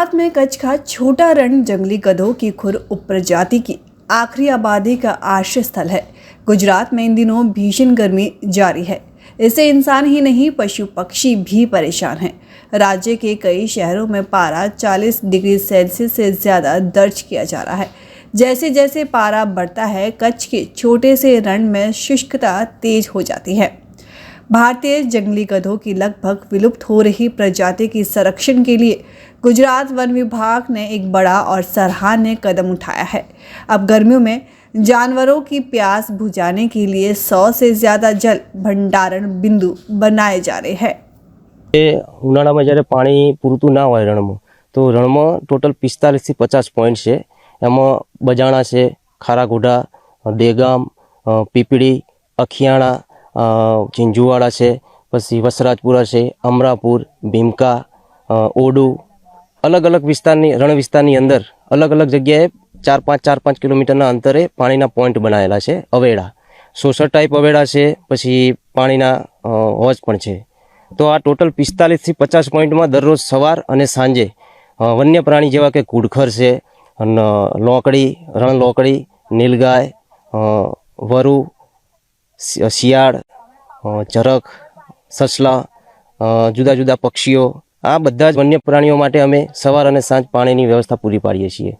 गुजरात में कच्छ का छोटा रण जंगली गधों की खुर उपप्रजाति की आखिरी आबादी का आश्रय स्थल है। गुजरात में इन दिनों भीषण गर्मी जारी है। इससे इंसान ही नहीं पशु पक्षी भी परेशान हैं। राज्य के कई शहरों में पारा 40 डिग्री सेल्सियस से ज़्यादा दर्ज किया जा रहा है। जैसे जैसे पारा बढ़ता है, कच्छ के छोटे से रण में शुष्कता तेज हो जाती है। भारतीय जंगली गधों की लगभग विलुप्त हो रही प्रजाति की संरक्षण के लिए गुजरात वन विभाग ने एक बड़ा और सराहनीय कदम उठाया है। अब गर्मियों में जानवरों की प्यास बुझाने के लिए 100 से ज़्यादा जल भंडारण बिंदु बनाए जा रहे हैं। उनाळामां ज्यारे पाणी पूरतुं ना होय रणमां, तो रणमां टोटल 45 થી 50 पॉइंट है। एमां बजाणा है, खारागोढ़ा, देगाम, पीपड़ी, अखियाणा, चिंजुवाड़ा है, पछी वसराजपुरा है, अमरापुर, भीमका, ओडू, अलग अलग विस्तारनी रण विस्तारनी अंदर अलग अलग जग्याए 4-5 किलोमीटरना अंतरे पाणीना पॉइंट बनायेला छे। अवेड़ा 100 टाइप अवेड़ा है, पछी पाणीना हौज पण छे। तो आ टोटल 45 થી 50 पॉइंटमां दररोज सवार अने सांजे वन्य प्राणी जेवा के कूड़खर है, लोकड़ी, रण लोकड़ी, नीलगाय, वरु, शियाळ, चरक, ससला, जुदा जुदा पक्षीओ, आ बधा ज वन्य प्राणीओ माटे अमे सवार अने सांज पाणीनी व्यवस्था पूरी पाडीए छीए।